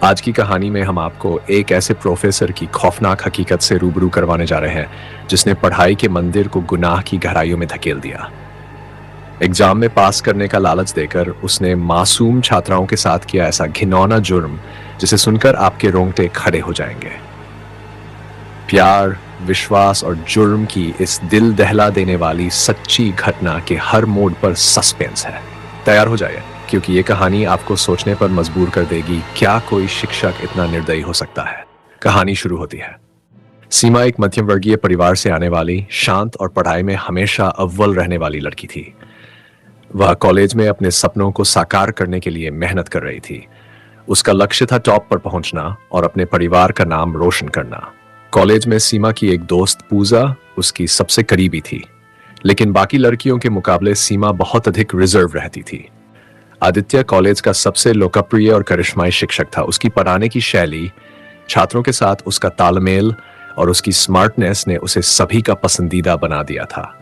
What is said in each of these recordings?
आज की कहानी में हम आपको एक ऐसे प्रोफेसर की खौफनाक हकीकत से रूबरू करवाने जा रहे हैं जिसने पढ़ाई के मंदिर को गुनाह की गहराइयों में धकेल दिया। एग्जाम में पास करने का लालच देकर उसने मासूम छात्राओं के साथ किया ऐसा घिनौना जुर्म जिसे सुनकर आपके रोंगटे खड़े हो जाएंगे। प्यार, विश्वास और जुर्म की इस दिल दहला देने वाली सच्ची घटना के हर मोड़ पर सस्पेंस है। तैयार हो जाइए, क्योंकि ये कहानी आपको सोचने पर मजबूर कर देगी, क्या कोई शिक्षक इतना निर्दयी हो सकता है। कहानी शुरू होती है। सीमा एक मध्यम वर्गीय परिवार से आने वाली, शांत और पढ़ाई में हमेशा अव्वल रहने वाली लड़की थी। वह कॉलेज में अपने सपनों को साकार करने के लिए मेहनत कर रही थी। उसका लक्ष्य था टॉप पर पहुंचना और अपने परिवार का नाम रोशन करना। कॉलेज में सीमा की एक दोस्त पूजा उसकी सबसे करीबी थी, लेकिन बाकी लड़कियों के मुकाबले सीमा बहुत अधिक रिजर्व रहती थी। आदित्य कॉलेज का सबसे लोकप्रिय और करिश्माई शिक्षक था। उसकी पढ़ाने की शैली, छात्रों के साथ उसका तालमेल और उसकी स्मार्टनेस ने उसे सभी का पसंदीदा बना दिया था।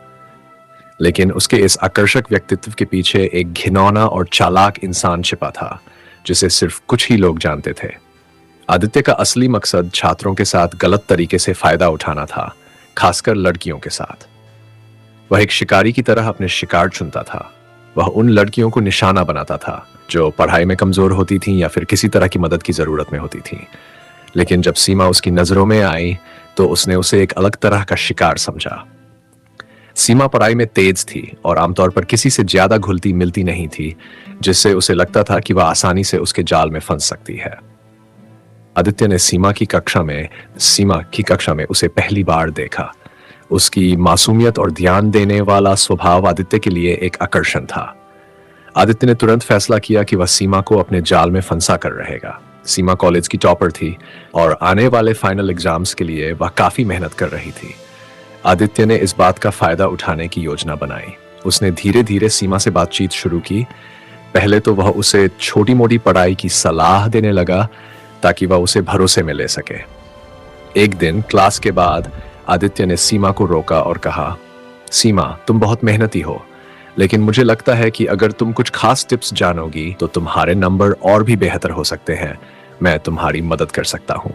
लेकिन उसके इस आकर्षक व्यक्तित्व के पीछे एक घिनौना और चालाक इंसान छिपा था, जिसे सिर्फ कुछ ही लोग जानते थे। आदित्य का असली मकसद छात्रों के साथ गलत तरीके से फायदा उठाना था, खासकर लड़कियों के साथ। वह एक शिकारी की तरह अपने शिकार चुनता था। वह उन लड़कियों को निशाना बनाता था जो पढ़ाई में कमजोर होती थीं या फिर किसी तरह की मदद की जरूरत में होती थीं। लेकिन जब सीमा उसकी नजरों में आई तो उसने उसे एक अलग तरह का शिकार समझा। सीमा पढ़ाई में तेज थी और आमतौर पर किसी से ज्यादा घुलती मिलती नहीं थी, जिससे उसे लगता था कि वह आसानी से उसके जाल में फंस सकती है। आदित्य ने सीमा की कक्षा में उसे पहली बार देखा। उसकी मासूमियत और ध्यान देने वाला स्वभाव आदित्य के लिए एक आकर्षण था। आदित्य ने तुरंत फैसला किया कि वह सीमा को अपने जाल में फंसा कर रहेगा। सीमा कॉलेज की टॉपर थी और आने वाले फाइनल एग्जाम्स के लिए वह काफी मेहनत कर रही थी। आदित्य ने इस बात का फायदा उठाने की योजना बनाई। उसने धीरे धीरे सीमा से बातचीत शुरू की। पहले तो वह उसे छोटी मोटी पढ़ाई की सलाह देने लगा ताकि वह उसे भरोसे में ले सके। एक दिन क्लास के बाद आदित्य ने सीमा को रोका और कहा, सीमा, तुम बहुत मेहनती हो, लेकिन मुझे लगता है कि अगर तुम कुछ खास टिप्स जानोगी तो तुम्हारे नंबर और भी बेहतर हो सकते हैं। मैं तुम्हारी मदद कर सकता हूं।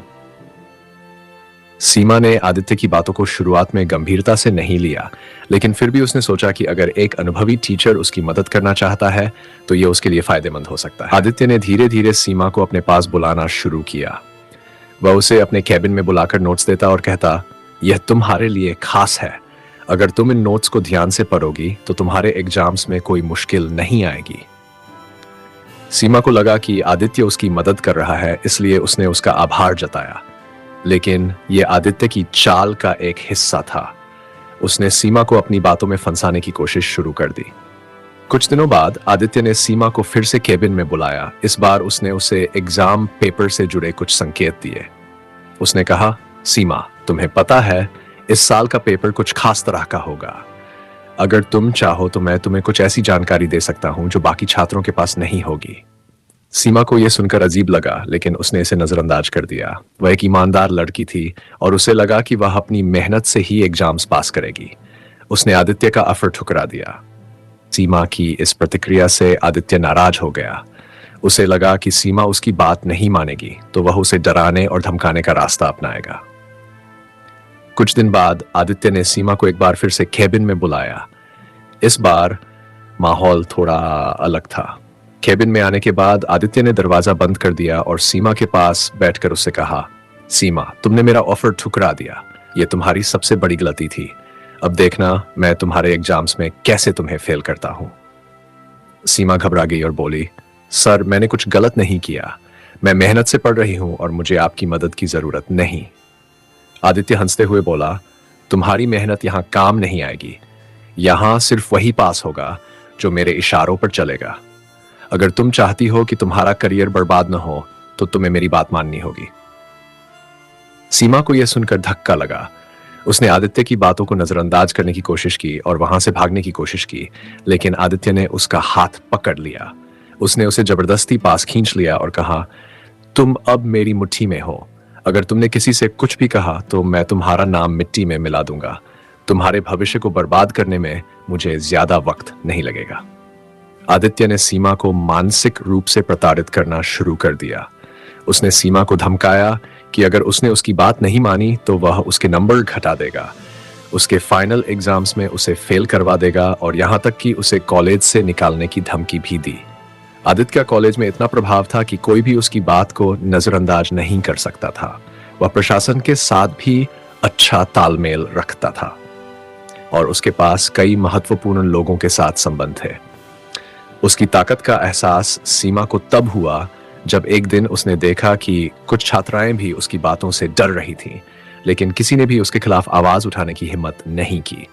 सीमा ने आदित्य की बातों को शुरुआत में गंभीरता से नहीं लिया, लेकिन फिर भी उसने सोचा कि अगर एक अनुभवी टीचर उसकी मदद करना चाहता है तो यह उसके लिए फायदेमंद हो सकता है। आदित्य ने धीरे धीरे सीमा को अपने पास बुलाना शुरू किया। वह उसे अपने कैबिन में बुलाकर नोट्स देता और कहता, यह तुम्हारे लिए खास है। अगर तुम इन नोट्स को ध्यान से पढ़ोगी तो तुम्हारे एग्जाम्स में कोई मुश्किल नहीं आएगी। सीमा को लगा कि आदित्य उसकी मदद कर रहा है, इसलिए उसने उसका आभार जताया। लेकिन यह आदित्य की चाल का एक हिस्सा था। उसने सीमा को अपनी बातों में फंसाने की कोशिश शुरू कर दी। कुछ दिनों बाद आदित्य ने सीमा को फिर से कैबिन में बुलाया। इस बार उसने उसे एग्जाम पेपर से जुड़े कुछ संकेत दिए। उसने कहा, सीमा, तुम्हें पता है इस साल का पेपर कुछ खास तरह का होगा। अगर तुम चाहो तो मैं तुम्हें कुछ ऐसी जानकारी दे सकता हूं जो बाकी छात्रों के पास नहीं होगी। सीमा को यह सुनकर अजीब लगा, लेकिन उसने इसे नजरअंदाज कर दिया। वह एक ईमानदार लड़की थी और उसे लगा कि वह अपनी मेहनत से ही एग्जाम्स पास करेगी। उसने आदित्य का ऑफर ठुकरा दिया। सीमा की इस प्रतिक्रिया से आदित्य नाराज हो गया। उसे लगा कि सीमा उसकी बात नहीं मानेगी तो वह उसे डराने और धमकाने का रास्ता अपनाएगा। कुछ दिन बाद आदित्य ने सीमा को एक बार फिर से कैबिन में बुलाया। इस बार माहौल थोड़ा अलग था। कैबिन में आने के बाद आदित्य ने दरवाजा बंद कर दिया और सीमा के पास बैठकर उससे कहा, सीमा, तुमने मेरा ऑफर ठुकरा दिया। यह तुम्हारी सबसे बड़ी गलती थी। अब देखना मैं तुम्हारे एग्जाम्स में कैसे तुम्हें फेल करता हूं। सीमा घबरा गई और बोली, सर, मैंने कुछ गलत नहीं किया। मैं मेहनत से पढ़ रही हूं और मुझे आपकी मदद की जरूरत नहीं। आदित्य हंसते हुए बोला, तुम्हारी मेहनत यहां काम नहीं आएगी। यहां सिर्फ वही पास होगा जो मेरे इशारों पर चलेगा। अगर तुम चाहती हो कि तुम्हारा करियर बर्बाद न हो तो तुम्हें मेरी बात माननी होगी। सीमा को यह सुनकर धक्का लगा। उसने आदित्य की बातों को नजरअंदाज करने की कोशिश की और वहां से भागने की कोशिश की, लेकिन आदित्य ने उसका हाथ पकड़ लिया। उसने उसे जबरदस्ती पास खींच लिया और कहा, तुम अब मेरी मुट्ठी में हो। अगर तुमने किसी से कुछ भी कहा तो मैं तुम्हारा नाम मिट्टी में मिला दूंगा। तुम्हारे भविष्य को बर्बाद करने में मुझे ज्यादा वक्त नहीं लगेगा। आदित्य ने सीमा को मानसिक रूप से प्रताड़ित करना शुरू कर दिया। उसने सीमा को धमकाया कि अगर उसने उसकी बात नहीं मानी तो वह उसके नंबर घटा देगा, उसके फाइनल एग्जाम्स में उसे फेल करवा देगा और यहाँ तक कि उसे कॉलेज से निकालने की धमकी भी दी। आदित्य कॉलेज में इतना प्रभाव था कि कोई भी उसकी बात को नजरअंदाज नहीं कर सकता था। वह प्रशासन के साथ भी अच्छा तालमेल रखता था और उसके पास कई महत्वपूर्ण लोगों के साथ संबंध थे। उसकी ताकत का एहसास सीमा को तब हुआ जब एक दिन उसने देखा कि कुछ छात्राएं भी उसकी बातों से डर रही थीं, लेकिन किसी ने भी उसके खिलाफ आवाज उठाने की हिम्मत नहीं की।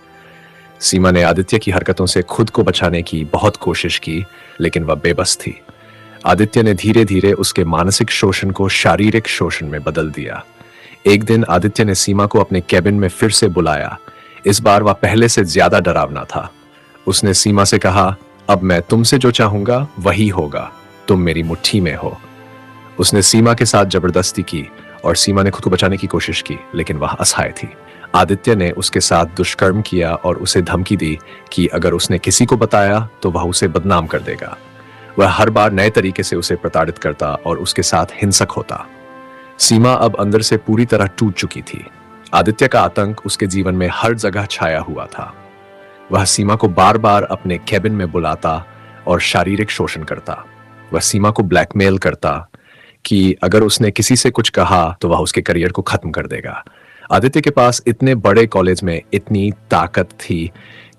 सीमा ने आदित्य की हरकतों से खुद को बचाने की बहुत कोशिश की, लेकिन वह बेबस थी। आदित्य ने धीरे धीरे उसके मानसिक शोषण को शारीरिक शोषण में बदल दिया। एक दिन आदित्य ने सीमा को अपने कैबिन में फिर से बुलाया। इस बार वह पहले से ज्यादा डरावना था। उसने सीमा से कहा, अब मैं तुमसे जो चाहूंगा वही होगा, तुम मेरी मुट्ठी में हो। उसने सीमा के साथ जबरदस्ती की और सीमा ने खुद को बचाने की कोशिश की, लेकिन वह असहाय थी। आदित्य ने उसके साथ दुष्कर्म किया और उसे धमकी दी कि अगर उसने किसी को बताया तो वह उसे बदनाम कर देगा। वह हर बार नए तरीके से उसे प्रताड़ित करता और उसके साथ हिंसक होता। सीमा अब अंदर से पूरी तरह टूट चुकी थी। आदित्य का आतंक उसके जीवन में हर जगह छाया हुआ था। वह सीमा को बार बार अपने कैबिन में बुलाता और शारीरिक शोषण करता। वह सीमा को ब्लैकमेल करता कि अगर उसने किसी से कुछ कहा तो वह उसके करियर को खत्म कर देगा। आदित्य के पास इतने बड़े कॉलेज में इतनी ताकत थी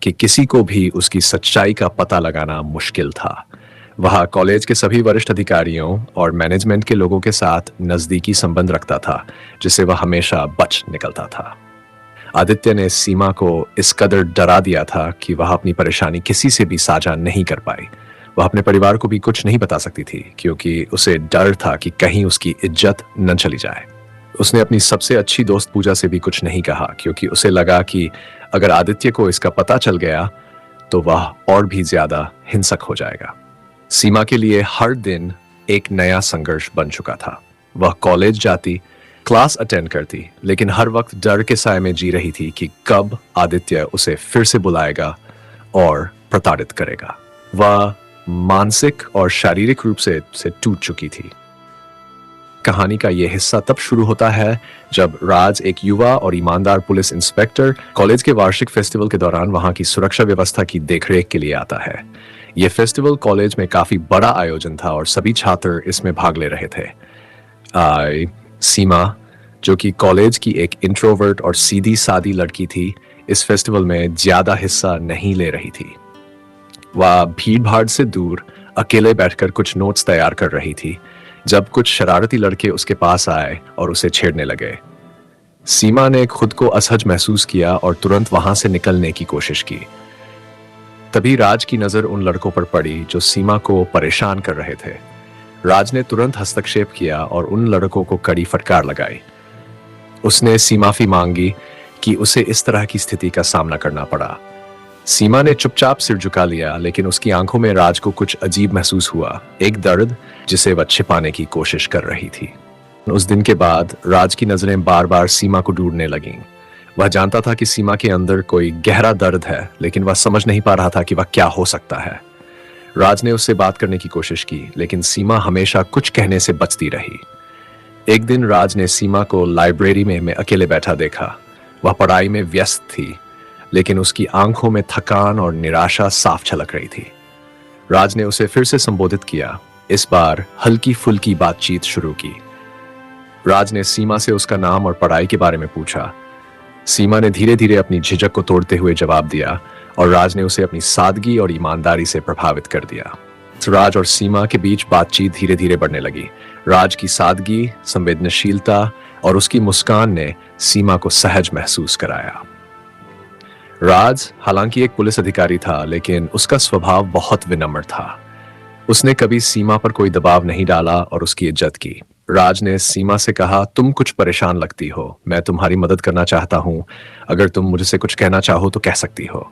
कि किसी को भी उसकी सच्चाई का पता लगाना मुश्किल था। वह कॉलेज के सभी वरिष्ठ अधिकारियों और मैनेजमेंट के लोगों के साथ नजदीकी संबंध रखता था, जिससे वह हमेशा बच निकलता था। आदित्य ने सीमा को इस कदर डरा दिया था कि वह अपनी परेशानी किसी से भी साझा नहीं कर पाई। वह अपने परिवार को भी कुछ नहीं बता सकती थी क्योंकि उसे डर था कि कहीं उसकी इज्जत न चली जाए। उसने अपनी सबसे अच्छी दोस्त पूजा से भी कुछ नहीं कहा क्योंकि उसे लगा कि अगर आदित्य को इसका पता चल गया तो वह और भी ज्यादा हिंसक हो जाएगा। सीमा के लिए हर दिन एक नया संघर्ष बन चुका था। वह कॉलेज जाती, क्लास अटेंड करती, लेकिन हर वक्त डर के साए में जी रही थी कि कब आदित्य उसे फिर से बुलाएगा और प्रताड़ित करेगा। वह मानसिक और शारीरिक रूप से टूट चुकी थी। कहानी का यह हिस्सा तब शुरू होता है जब राज, एक युवा और ईमानदार पुलिस इंस्पेक्टर, कॉलेज के वार्षिक फेस्टिवल के दौरान वहां की सुरक्षा व्यवस्था की देखरेख के लिए आता है। यह फेस्टिवल कॉलेज में काफी बड़ा आयोजन था और सभी छात्र इसमें भाग ले रहे थे। सीमा, जो कि कॉलेज की एक इंट्रोवर्ट और सीधी सादी लड़की थी, इस फेस्टिवल में ज्यादा हिस्सा नहीं ले रही थी। वह भीड़ भाड़ से दूर अकेले बैठकर कुछ नोट्स तैयार कर रही थी जब कुछ शरारती लड़के उसके पास आए और उसे छेड़ने लगे। सीमा ने खुद को असहज महसूस किया और तुरंत वहां से निकलने की कोशिश की। तभी राज की नजर उन लड़कों पर पड़ी जो सीमा को परेशान कर रहे थे। राज ने तुरंत हस्तक्षेप किया और उन लड़कों को कड़ी फटकार लगाई। उसने सीमाफी मांगी कि उसे इस तरह की स्थिति का सामना करना पड़ा। सीमा ने चुपचाप सिर झुका लिया, लेकिन उसकी आंखों में राज को कुछ अजीब महसूस हुआ, एक दर्द जिसे वह छिपाने की कोशिश कर रही थी। उस दिन के बाद राज की नजरें बार बार सीमा को ढूंढने लगीं। वह जानता था कि सीमा के अंदर कोई गहरा दर्द है, लेकिन वह समझ नहीं पा रहा था कि वह क्या हो सकता है। राज ने उससे बात करने की कोशिश की, लेकिन सीमा हमेशा कुछ कहने से बचती रही। एक दिन राज ने सीमा को लाइब्रेरी में अकेले बैठा देखा। वह पढ़ाई में व्यस्त थी, लेकिन उसकी आंखों में थकान और निराशा साफ झलक रही थी। राज ने उसे फिर से संबोधित किया, इस बार हल्की फुल्की बातचीत शुरू की। राज ने सीमा से उसका नाम और पढ़ाई के बारे में पूछा। सीमा ने धीरे धीरे अपनी झिझक को तोड़ते हुए जवाब दिया और राज ने उसे अपनी सादगी और ईमानदारी से प्रभावित कर दिया। राज और सीमा के बीच बातचीत धीरे धीरे बढ़ने लगी। राज की सादगी, संवेदनशीलता और उसकी मुस्कान ने सीमा को सहज महसूस कराया। राज हालांकि एक पुलिस अधिकारी था, लेकिन उसका स्वभाव बहुत विनम्र था। उसने कभी सीमा पर कोई दबाव नहीं डाला और उसकी इज्जत की। राज ने सीमा से कहा, तुम कुछ परेशान लगती हो, मैं तुम्हारी मदद करना चाहता हूं, अगर तुम मुझसे कुछ कहना चाहो तो कह सकती हो।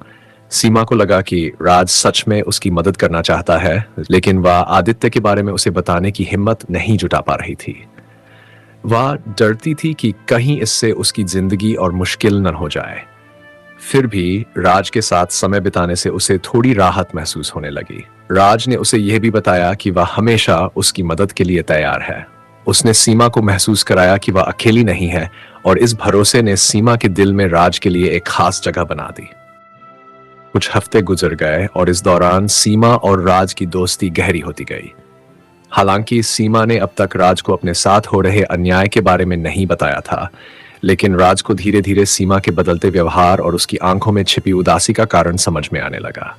सीमा को लगा कि राज सच में उसकी मदद करना चाहता है, लेकिन वह आदित्य के बारे में उसे बताने की हिम्मत नहीं जुटा पा रही थी। वह डरती थी कि कहीं इससे उसकी जिंदगी और मुश्किल न हो जाए। फिर भी राज के साथ समय बिताने से उसे थोड़ी राहत महसूस होने लगी। राज ने उसे यह भी बताया कि वह हमेशा उसकी मदद के लिए तैयार है। उसने सीमा को महसूस कराया कि वह अकेली नहीं है और इस भरोसे ने सीमा के दिल में राज के लिए एक खास जगह बना दी। कुछ हफ्ते गुजर गए और इस दौरान सीमा और राज की दोस्ती गहरी होती गई। हालांकि सीमा ने अब तक राज को अपने साथ हो रहे अन्याय के बारे में नहीं बताया था, लेकिन राज को धीरे धीरे सीमा के बदलते व्यवहार और उसकी आंखों में छिपी उदासी का कारण समझ में आने लगा।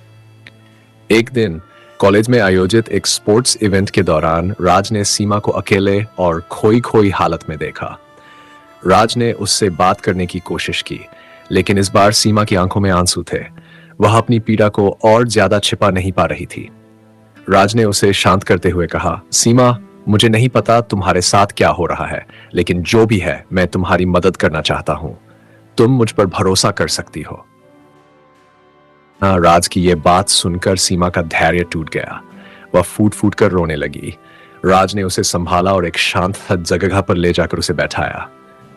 एक दिन कॉलेज में आयोजित एक स्पोर्ट्स इवेंट के दौरान राज ने सीमा को अकेले और खोई खोई हालत में देखा। राज ने उससे बात करने की कोशिश की, लेकिन इस बार सीमा की आंखों में आंसू थे। वह अपनी पीड़ा को और ज्यादा छिपा नहीं पा रही थी। राज ने उसे शांत करते हुए कहा, सीमा, मुझे नहीं पता तुम्हारे साथ क्या हो रहा है, लेकिन जो भी है मैं तुम्हारी मदद करना चाहता हूं। तुम मुझ पर भरोसा कर सकती हो। राज की यह बात सुनकर सीमा का धैर्य टूट गया। वह फूट फूट कर रोने लगी। राज ने उसे संभाला और एक शांत जगह पर ले जाकर उसे बैठाया।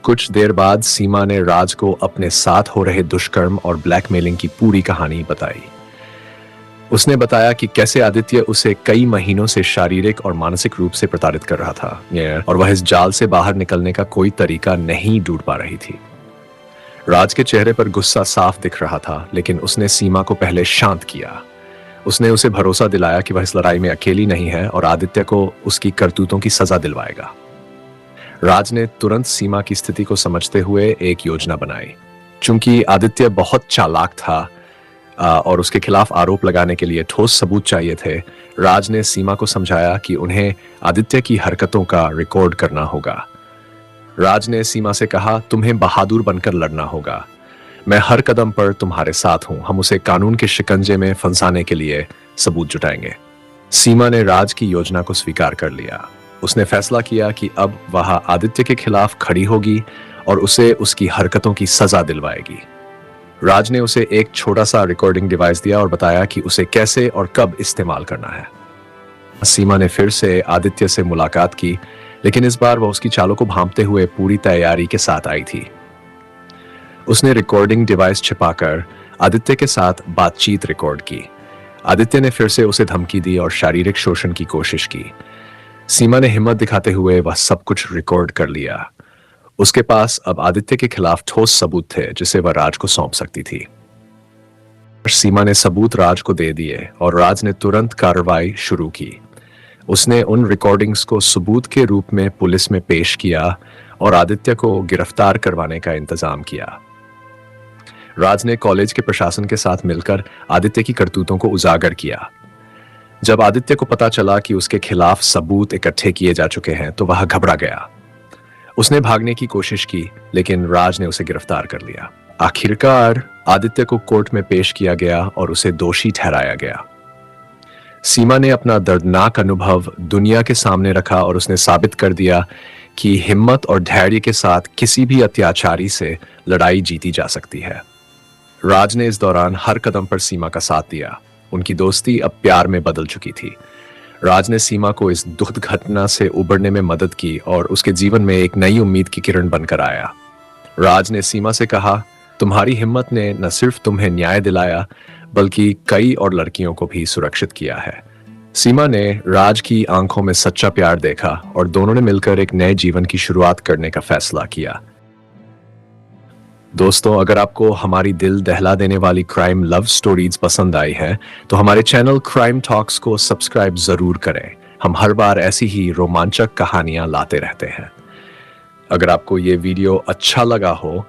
कुछ देर बाद सीमा ने राज को अपने साथ हो रहे दुष्कर्म और ब्लैकमेलिंग की पूरी कहानी बताई। उसने बताया कि कैसे आदित्य उसे कई महीनों से शारीरिक और मानसिक रूप से प्रताड़ित कर रहा था और वह इस जाल से बाहर निकलने का कोई तरीका नहीं ढूंढ पा रही थी। राज के चेहरे पर गुस्सा साफ दिख रहा था, लेकिन उसने सीमा को पहले शांत किया। उसने उसे भरोसा दिलाया कि वह इस लड़ाई में अकेली नहीं है और आदित्य को उसकी करतूतों की सजा दिलवाएगा। राज ने तुरंत सीमा की स्थिति को समझते हुए एक योजना बनाई। चूंकि आदित्य बहुत चालाक था और उसके खिलाफ आरोप लगाने के लिए ठोस सबूत चाहिए थे, राज ने सीमा को समझाया कि उन्हें आदित्य की हरकतों का रिकॉर्ड करना होगा। राज ने सीमा से कहा, तुम्हें बहादुर बनकर लड़ना होगा। मैं हर कदम पर तुम्हारे साथ हूं। हम उसे कानून के शिकंजे में फंसाने के लिए सबूत जुटाएंगे। सीमा ने राज की योजना को स्वीकार कर लिया। उसने फैसला किया कि अब वह आदित्य के खिलाफ खड़ी होगी और उसे उसकी हरकतों की सजा दिलवाएगी। राज ने उसे एक छोटा सा रिकॉर्डिंग डिवाइस दिया और बताया कि उसे कैसे और कब इस्तेमाल करना है। सीमा ने फिर से आदित्य से मुलाकात की, लेकिन इस बार वह उसकी चालों को भांपते हुए पूरी तैयारी के साथ आई थी। उसने रिकॉर्डिंग डिवाइस छिपाकर आदित्य के साथ बातचीत रिकॉर्ड की। आदित्य ने फिर से उसे धमकी दी और शारीरिक शोषण की कोशिश की। सीमा ने हिम्मत दिखाते हुए वह सब कुछ रिकॉर्ड कर लिया। उसके पास अब आदित्य के खिलाफ ठोस सबूत थे जिसे वह राज को सौंप सकती थी। सीमा ने सबूत राज को दे दिए और राज ने तुरंत कार्रवाई शुरू की। उसने उन रिकॉर्डिंग्स को सबूत के रूप में पुलिस में पेश किया और आदित्य को गिरफ्तार करवाने का इंतजाम किया। राज ने कॉलेज के प्रशासन के साथ मिलकर आदित्य की करतूतों को उजागर किया। जब आदित्य को पता चला कि उसके खिलाफ सबूत इकट्ठे किए जा चुके हैं, तो वह घबरा गया। उसने भागने की कोशिश की, लेकिन राज ने उसे गिरफ्तार कर लिया। आखिरकार आदित्य को कोर्ट में पेश किया गया और उसे दोषी ठहराया गया। सीमा ने अपना दर्दनाक अनुभव दुनिया के सामने रखा और उसने साबित कर दिया कि हिम्मत और धैर्य के साथ किसी भी अत्याचारी से लड़ाई जीती जा सकती है। राज ने इस दौरान हर कदम पर सीमा का साथ दिया। उनकी दोस्ती अब प्यार में बदल चुकी थी। राज ने सीमा को इस दुखद घटना से उबरने में मदद की और उसके जीवन में एक नई उम्मीद की किरण बनकर आया। राज ने सीमा से कहा, तुम्हारी हिम्मत ने न सिर्फ तुम्हें न्याय दिलाया, बल्कि कई और लड़कियों को भी सुरक्षित किया है। सीमा ने राज की आंखों में सच्चा प्यार देखा और दोनों ने मिलकर एक नए जीवन की शुरुआत करने का फैसला किया। दोस्तों, अगर आपको हमारी दिल दहला देने वाली क्राइम लव स्टोरीज पसंद आई हैं, तो हमारे चैनल क्राइम टॉक्स को सब्सक्राइब जरूर करें। हम हर बार ऐसी ही रोमांचक कहानियां लाते रहते हैं। अगर आपको ये वीडियो अच्छा लगा हो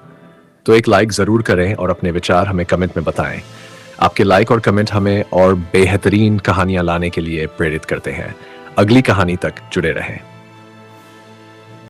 तो एक लाइक जरूर करें और अपने विचार हमें कमेंट में बताएं। आपके लाइक और कमेंट हमें और बेहतरीन कहानियां लाने के लिए प्रेरित करते हैं। अगली कहानी तक जुड़े रहें।